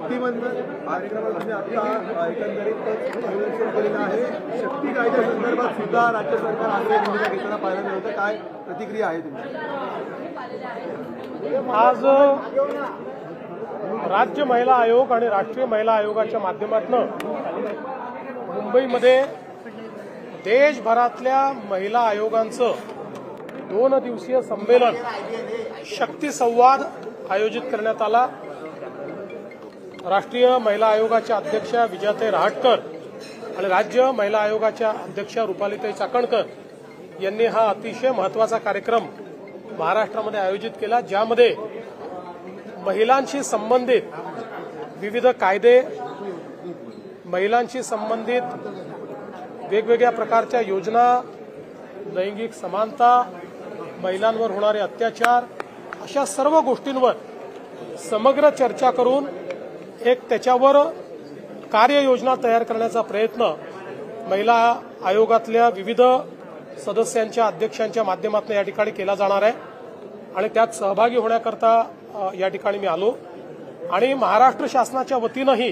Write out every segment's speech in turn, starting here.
शक्तीमधनं कार्यक्रमात तुम्ही आता एकंदरीत आयोजन केलेलं आहे. शक्ती कायद्या संदर्भात सुद्धा राज्य सरकार आग्रही भूमिका घेताना पाहायला मिळतं. काय प्रतिक्रिया आहे तुमची? आज राज्य महिला आयोग आणि राष्ट्रीय महिला आयोगाच्या माध्यमातून मुंबईमध्ये देशभरातल्या महिला आयोगांचं 2 दिवसीय संमेलन शक्ती संवाद आयोजित करण्यात आला. राष्ट्रीय महिला आयोगाच्या अध्यक्षा विजयाताई रहाटकर आणि राज्य महिला आयोगाच्या अध्यक्षा रुपालीताई चाकणकर यांनी हा अतिशय महत्वाचा कार्यक्रम महाराष्ट्रामध्ये आयोजित केला, ज्यामध्ये महिलांशी संबंधित विविध कायदे, महिलांशी संबंधित वेगवेगळ्या प्रकारच्या योजना, लैंगिक समानता, महिलांवर होणारे अत्याचार, अशा सर्व गोष्टींवर समग्र चर्चा करून एक त्याच्यावर कार्ययोजना तयार करण्याचा प्रयत्न महिला आयोगातल्या विविध सदस्यांच्या अध्यक्षांच्या माध्यमातून या ठिकाणी केला जाणार आहे आणि त्यात सहभागी होण्याकरता या ठिकाणी मी आलो. आणि महाराष्ट्र शासनाच्या वतीनंही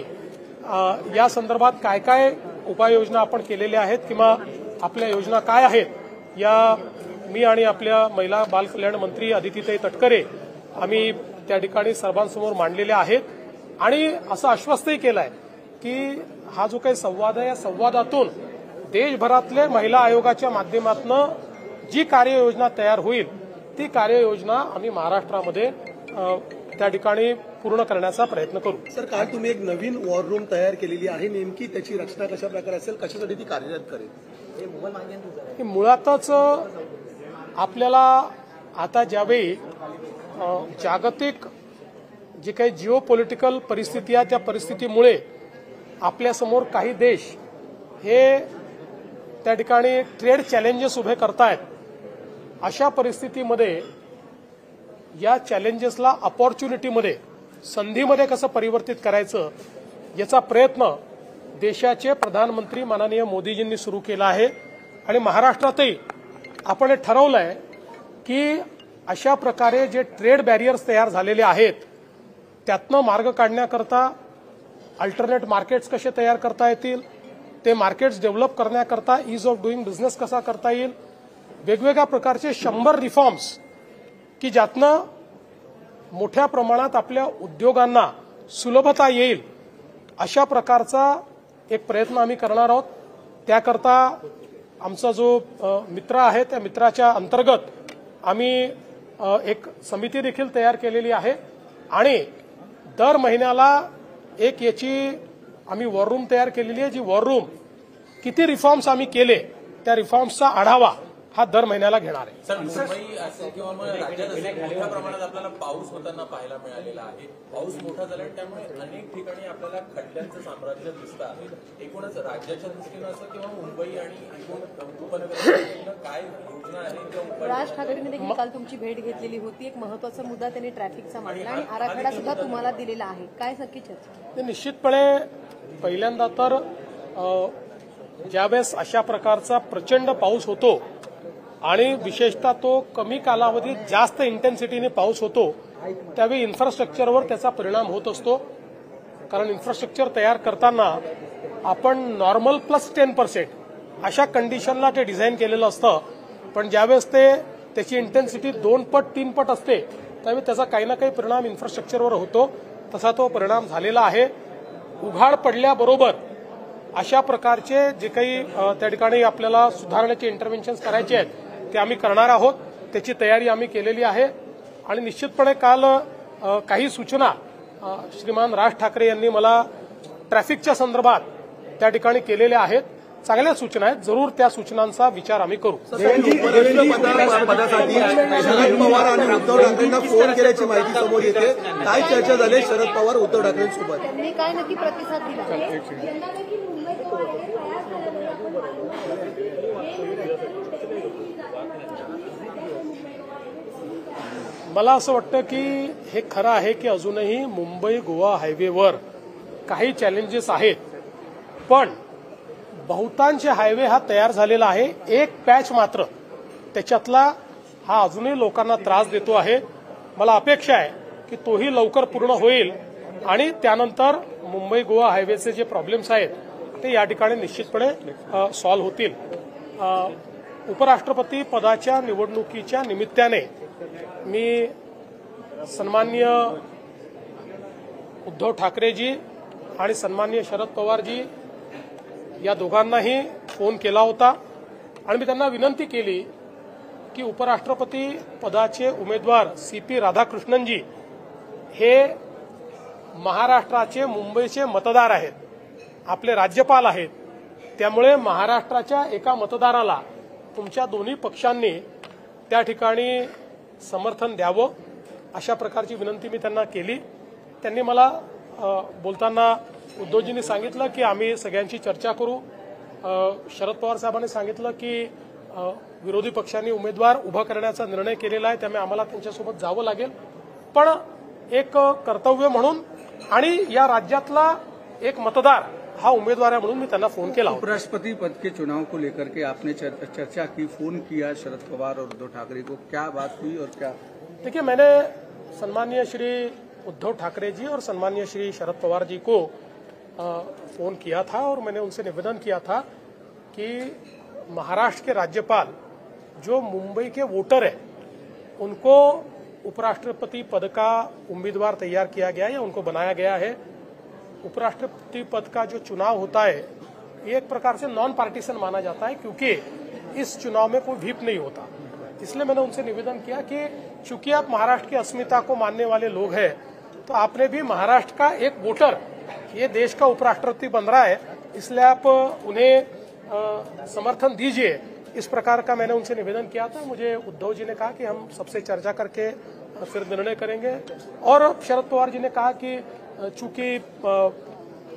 या संदर्भात काय काय उपाययोजना आपण केलेल्या आहेत किंवा आपल्या योजना काय आहेत, या मी आणि आपल्या महिला बाल कल्याण मंत्री अदितीताई तटकरे आम्ही त्या ठिकाणी सर्वांसमोर मांडलेल्या आहेत. आणि असं आश्वस्तही केलं आहे की हा जो काही संवाद आहे, या संवादातून देशभरातल्या महिला आयोगाच्या माध्यमातून जी कार्ययोजना तयार होईल ती कार्ययोजना आम्ही महाराष्ट्रामध्ये त्या ठिकाणी पूर्ण करण्याचा प्रयत्न करू. सर, काल तुम्ही एक नवीन वॉर रूम तयार केलेली आहे, नेमकी त्याची रचना कशा प्रकारे असेल, कशासाठी ती कार्यरत करेल? मुळातच आपल्याला आता ज्यावेळी जागतिक जी काही जिओ पॉलिटिकल परिस्थिती आहे त्या परिस्थितीमुळे आपल्यासमोर काही देश हे त्या ठिकाणी ट्रेड चॅलेंजेस उभे करतायत, अशा परिस्थितीमध्ये या चॅलेंजेसला अपॉर्च्युनिटीमध्ये, संधीमध्ये कसं परिवर्तित करायचं याचा प्रयत्न देशाचे प्रधानमंत्री माननीय मोदीजींनी सुरू केला आहे. आणि महाराष्ट्रातही आपण हे ठरवलं आहे की अशा प्रकारे जे ट्रेड बॅरियर्स तयार झालेले आहेत त्यातनं मार्ग काढण्याकरता अल्टरनेट मार्केट्स कसे तयार करता येतील, ते मार्केट्स डेव्हलप करण्याकरता ईज ऑफ डुईंग बिझनेस कसा करता येईल, वेगवेगळ्या प्रकारचे 100 रिफॉर्म्स की ज्यातनं मोठ्या प्रमाणात आपल्या उद्योगांना सुलभता येईल, अशा प्रकारचा एक प्रयत्न आम्ही करणार आहोत. त्याकरता आमचा जो मित्र आहे त्या मित्राच्या अंतर्गत आम्ही एक समिती देखील तयार केलेली आहे आणि दर महिन्याला एक याची आम्ही वॉर रूम तयार केलेली आहे, जी वॉर रूम किती रिफॉर्म्स आम्ही केले त्या रिफॉर्म्सचा आढावा हा दर महिन्याला घेणार आहे. सर, मुंबई असेल किंवा मग राज्यात असेल मोठ्या प्रमाणात आपल्याला पाऊस होताना पाहायला मिळालेला आहे. पाऊस मोठा झाला त्यामुळे अनेक ठिकाणी आपल्याला खड्ड्यांचं साम्राज्य दिसतं आहे. एकूणच राज्याच्या दृष्टीनं असं किंवा मुंबई आणि एकूण उपनगराच्या काय योजना आहे? राज ठाकरेंनी देखील काल तुमची भेट घेतलेली होती. एक महत्वाचा मुद्दा त्यांनी ट्रॅफिकचा मांडला आणि आराखडा सुद्धा तुम्हाला दिलेला आहे. काय नक्की चर्चा? निश्चितपणे पहिल्यांदा तर ज्यावेळेस अशा प्रकारचा प्रचंड पाऊस होतो आणि विशेषतः तो कमी कालावधीत जास्त इंटेन्सिटीने पाऊस होतो त्यावेळी इन्फ्रास्ट्रक्चरवर त्याचा परिणाम होत असतो. कारण इन्फ्रास्ट्रक्चर तयार करताना आपण नॉर्मल प्लस 10% अशा कंडिशनला ते डिझाईन केलेलं असतं, पण ज्यावेळेस त्याची इंटेन्सिटी 2 पट 3 पट असते त्यावेळी त्याचा काही ना काही परिणाम इन्फ्रास्ट्रक्चरवर होतो. तसा तो परिणाम झालेला आहे. उघाड पडल्याबरोबर अशा प्रकारचे जे काही त्या ठिकाणी आपल्याला सुधारण्याचे इंटरव्हेन्शन्स करायचे आहेत ते आम्ही करणार आहोत. त्याची तयारी आम्ही केलेली आहे आणि निश्चितपणे काल काही सूचना श्रीमान राज ठाकरे यांनी मला ट्रॅफिकच्या संदर्भात त्या ठिकाणी केलेल्या आहेत. चांगल्या सूचना आहेत, जरूर त्या सूचनांचा विचार आम्ही करू. पदासाठी शरद पवार आणि उद्धव ठाकरेंना फोन केल्याची माहिती समोर येते. काय चर्चा झाली शरद पवार उद्धव ठाकरेंसोबत? त्यांनी काय नक्की प्रतिसाद दिला? मला असं वाटतं की हे खरं आहे की अजूनही मुंबई गोवा हायवेवर काही चॅलेंजेस आहेत, पण बहुतांश हायवे हा तयार झालेला आहे. एक पॅच मात्र त्याच्यातला हा अजूनही लोकांना त्रास देतो आहे. मला अपेक्षा आहे की तोही लवकर पूर्ण होईल आणि त्यानंतर मुंबई गोवा हायवेचे जे प्रॉब्लेम्स आहेत ते या ठिकाणी निश्चितपणे सॉल्व्ह होतील. उपराष्ट्रपती पदाच्या निवडणुकीच्या निमित्ताने मी सन्माननीय उद्धव ठाकरेजी आणि सन्माननीय शरद पवारजी या दोघांनाही फोन केला होता आणि मी त्यांना विनंती केली की उपराष्ट्रपती पदाचे उमेदवार CP राधाकृष्णनजी हे महाराष्ट्राचे मुंबईचे मतदार आहेत, आपले राज्यपाल आहेत. त्यामुळे महाराष्ट्राच्या एका मतदाराला तुमच्या दोन्ही पक्षांनी त्या ठिकाणी समर्थन द्यावं अशा प्रकारची विनंती मी त्यांना केली. त्यांनी मला बोलताना उद्धवजींनी सांगितलं की आम्ही सगळ्यांची चर्चा करू. शरद पवार साहेबांनी सांगितलं की विरोधी पक्षांनी उमेदवार उभा करण्याचा निर्णय केलेला आहे, त्यामुळे आम्हाला त्यांच्यासोबत जावं लागेल. पण एक कर्तव्य म्हणून आणि या राज्यातला एक मतदार हा उम्मीदवार है म्हणून मैं त्यांना फोन केला. उपराष्ट्रपति पद के चुनाव को लेकर के आपने चर्चा की, फोन किया शरद पवार और उद्धव ठाकरे को, क्या बात हुई और क्या? देखिए, मैंने सम्मानीय श्री उद्धव ठाकरे जी और सम्मानीय श्री शरद पवार जी को फोन किया था और मैंने उनसे निवेदन किया था कि महाराष्ट्र के राज्यपाल जो मुंबई के वोटर है उनको उपराष्ट्रपति पद का उम्मीदवार तैयार किया गया है या उनको बनाया गया है. उपराष्ट्रपति पद का जो चुनाव होता है ये एक प्रकार से नॉन पार्टीशन माना जाता है क्योंकि इस चुनाव में कोई व्हीप नहीं होता. इसलिए मैंने उनसे निवेदन किया कि चूंकि आप महाराष्ट्र की अस्मिता को मानने वाले लोग हैं तो आपने भी महाराष्ट्र का एक वोटर ये देश का उपराष्ट्रपति बन रहा है, इसलिए आप उन्हें समर्थन दीजिए. इस प्रकार का मैंने उनसे निवेदन किया था. मुझे उद्धव जी ने कहा कि हम सबसे चर्चा करके फिर निर्णय करेंगे और शरद पवार जी ने कहा कि चूंकि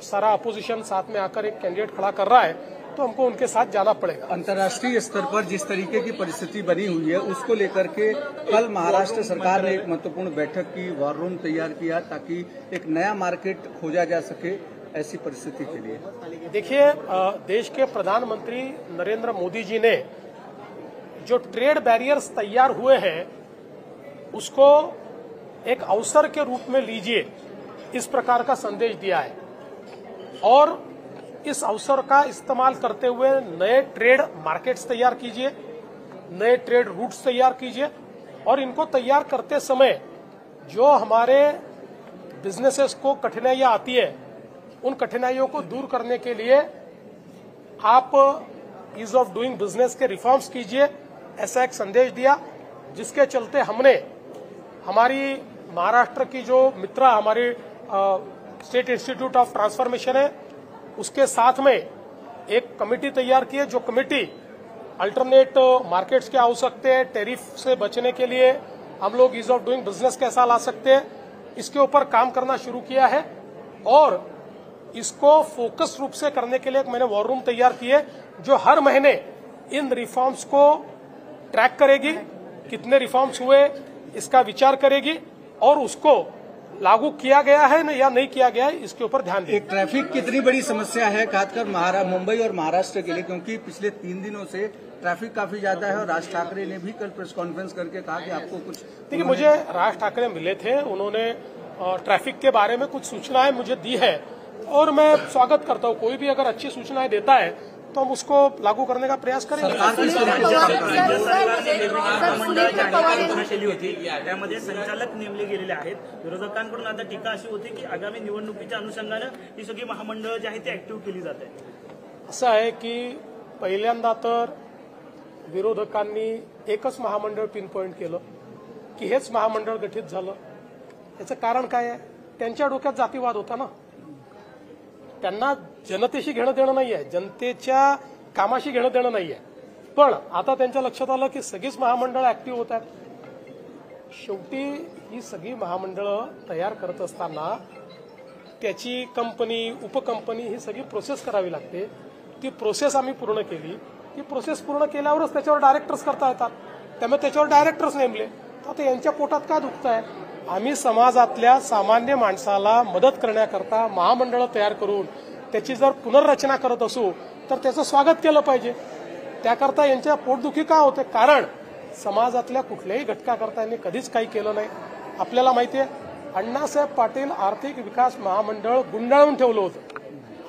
सारा अपोजिशन साथ में आकर एक कैंडिडेट खड़ा कर रहा है तो हमको उनके साथ जाना पड़ेगा. अंतर्राष्ट्रीय स्तर पर जिस तरीके की परिस्थिति बनी हुई है उसको लेकर के कल महाराष्ट्र सरकार ने एक महत्वपूर्ण बैठक की, वॉर रूम तैयार किया ताकि एक नया मार्केट खोजा जा सके ऐसी परिस्थिति के लिए. देखिए, देश के प्रधानमंत्री नरेंद्र मोदी जी ने जो ट्रेड बैरियर्स तैयार हुए हैं उसको एक अवसर के रूप में लीजिए, इस प्रकार का संदेश दिया है और इस अवसर का इस्तेमाल करते हुए नए ट्रेड मार्केट्स तैयार कीजिए, नए ट्रेड रूट्स तैयार कीजिए और इनको तैयार करते समय जो हमारे बिजनेसेस को कठिनाइयां आती है उन कठिनाइयों को दूर करने के लिए आप ईज ऑफ डूइंग बिजनेस के रिफॉर्म्स कीजिए, ऐसा एक संदेश दिया. जिसके चलते हमने हमारी महाराष्ट्र की जो मित्रा हमारी स्टेट इंस्टीट्यूट ऑफ ट्रांसफॉर्मेशन है उसके साथ में एक कमेटी तैयार की है. जो कमेटी अल्टरनेट मार्केट्स क्या हो सकते हैं, टैरिफ से बचने के लिए हम लोग ईज ऑफ डूइंग बिजनेस कैसा ला सकते हैं, इसके ऊपर काम करना शुरू किया है और इसको फोकस रूप से करने के लिए मैंने वॉर रूम तैयार की है जो हर महीने इन रिफॉर्म्स को ट्रैक करेगी, कितने रिफॉर्म्स हुए इसका विचार करेगी और उसको लागू किया गया है या नहीं किया गया है इसके ऊपर ध्यान देगी. एक ट्रैफिक कितनी बड़ी समस्या है खासकर मुंबई और महाराष्ट्र के लिए, क्योंकि पिछले 3 दिनों से ट्रैफिक काफी ज्यादा है और राज ठाकरे ने भी कल प्रेस कॉन्फ्रेंस करके कहा कि आपको कुछ. देखिए, मुझे राज ठाकरे मिले थे, उन्होंने ट्रैफिक के बारे में कुछ सूचनाएं मुझे दी है और मैं स्वागत करता हूं. कोई भी अगर अच्छी सूचनाएं देता है तो हम उसको लागू करने का प्रयास करेंगे. केली होती त्यामध्ये संचालक नेमले गेलेले आहेत. विरोधकांकडून आता टीका अशी होती की आगामी निवडणुकीच्या अनुषंगाने ही सगळी महामंडळं जी आहेत ती ऍक्टिव्ह केली जात आहेत. असं आहे की पहिल्यांदा तर विरोधकांनी एकच महामंडळ पिन पॉइंट केलं की हेच महामंडळ गठीत झालं. याचं कारण काय आहे? त्यांच्या डोक्यात जातीवाद होता ना. त्यांना जनतेशी घेणं देणं नाही आहे, जनतेच्या कामाशी घेणं देणं नाही आहे. पण आता त्यांच्या लक्षात आलं की सगळीच महामंडळं ऍक्टिव्ह होत आहेत. शेवटी ही सगळी महामंडळं तयार करत असताना त्याची कंपनी उपकंपनी ही सगळी प्रोसेस करावी लागते. ती प्रोसेस आम्ही पूर्ण केली. ती प्रोसेस पूर्ण केल्यावरच त्याच्यावर डायरेक्टर्स करता येतात. त्यामुळे त्याच्यावर डायरेक्टर्स नेमले. तर यांच्या पोटात काय दुखतं आहे? आम्ही समाजातल्या सामान्य माणसाला मदत करण्याकरता महामंडळं तयार करून त्याची जर पुनर्रचना करत असू तर त्याचं स्वागत केलं पाहिजे. त्याकरता यांच्या पोटदुखी का होते? कारण समाजातल्या कुठल्याही घटकाकरता यांनी कधीच काही केलं नाही. आपल्याला माहिती आहे अण्णासाहेब पाटील आर्थिक विकास महामंडळ गुंडाळून ठेवलं होतं.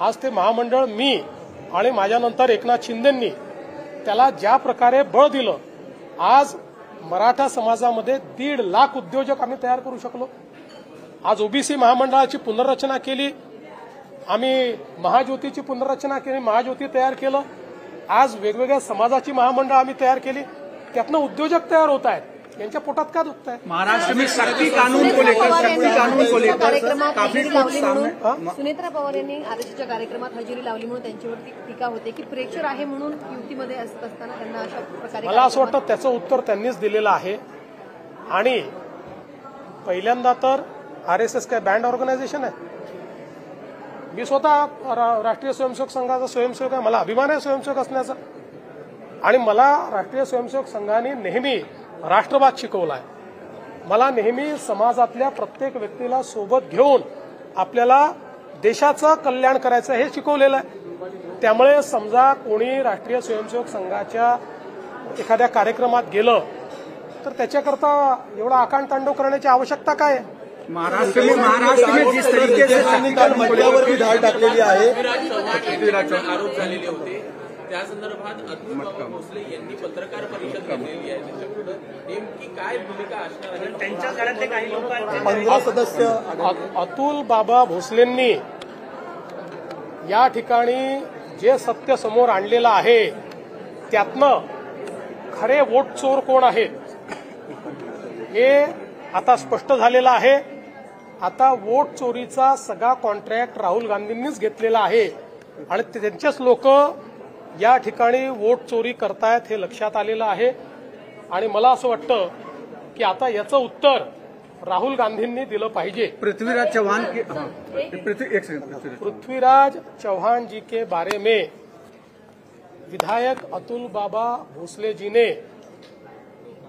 आज ते महामंडळ मी आणि माझ्यानंतर एकनाथ शिंदेंनी त्याला ज्या प्रकारे बळ दिलं, आज मराठा समाजामध्ये 1.5 लाख उद्योजक आम्ही तयार करू शकलो. आज ओबीसी महामंडळाची पुनर्रचना केली, आम्ही महाज्योतीची पुनर्रचना केली, महाज्योती तयार केलं. आज वेगवेगळ्या समाजाची महामंडळ आम्ही तयार केली, त्यातनं उद्योजक तयार होत आहेत. यांच्या पोटात का दुखत आहे? महाराष्ट्र में शक्ति कानून को लेकर कार्यक्रमात काफी हजेरी कुछ लावली सामने म्हणून सुनेत्रा पवार यांनी आरक्षच्या कार्यक्रमात हजेरी लावली म्हणून त्यांच्यावरती टीका होते की प्रेक्षर आहे म्हणून युतीमध्ये असत असताना त्यांना अशा प्रकारे. मला असं वाटतं त्याचं उत्तर त्यांनीच दिलेलं आहे. आणि पहिल्यांदा तर RSS काय बँड ऑर्गनायझेशन आहे? मी स्वतः राष्ट्रीय स्वयंसेवक संघाचा स्वयंसेवक आहे, मला अभिमान आहे स्वयंसेवक असण्याचा. आणि मला राष्ट्रीय स्वयंसेवक संघाने नेहमी राष्ट्रवाद शिकवला आहे. मला नेहमी समाजातल्या प्रत्येक व्यक्तीला सोबत घेऊन आपल्याला देशाचं कल्याण करायचं हे शिकवलेलं आहे. त्यामुळे समजा कोणी राष्ट्रीय स्वयंसेवक संघाच्या एखाद्या कार्यक्रमात गेलं तर त्याच्याकरता एवढा आकांडतांडव करण्याची आवश्यकता काय आहे? महाराष्ट्र में जिस तरीके से त्यांनी काल मड्यावरती धाड टाकलेली आहे. पृथ्वीराज चव्हाण आरोप झालेले होते, त्या संदर्भात अतुल बाबा भोसले यांनी पत्रकार परिषद घेतलेली आहे. त्याच्यापुढे नेमकी काय भूमिका असणार आहे? त्यांच्या घरातले काही लोकांचे 15 सदस्य अतुल बाबा भोसलेंनी या ठिकाणी जे सत्य समोर आणलेलं आहे त्यातनं खरे वोट चोर कोण आहेत हे आता स्पष्ट झालेलं आहे. आता वोट चोरीचा सगळा कॉन्ट्रॅक्ट राहुल गांधींनीच घेतलेला आहे आणि त्यांचेच लोक या ठिकाणी वोट चोरी करतायत हे लक्षात आलेलं आहे. आणि मला असं वाटतं की आता याचं उत्तर राहुल गांधींनी दिलं पाहिजे. पृथ्वीराज चौहान के एक सेकंड पृथ्वीराज चौहान जी के बारे में विधायक अतुल बाबा भोसले जी ने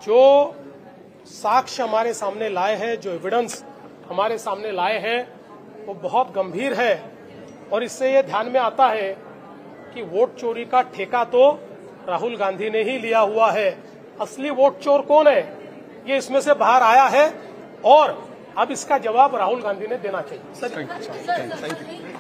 जो साक्ष्य हमारे सामने लाए हैं, जो एविडेंस हमारे सामने लाए हैं, वो बहुत गंभीर है. और इससे ये ध्यान में आता है कि वोट चोरी का ठेका तो राहुल गांधी ने ही लिया हुआ है. असली वोट चोर कौन है ये इसमें से बाहर आया है और अब इसका जवाब राहुल गांधी ने देना चाहिए. थँक्यू.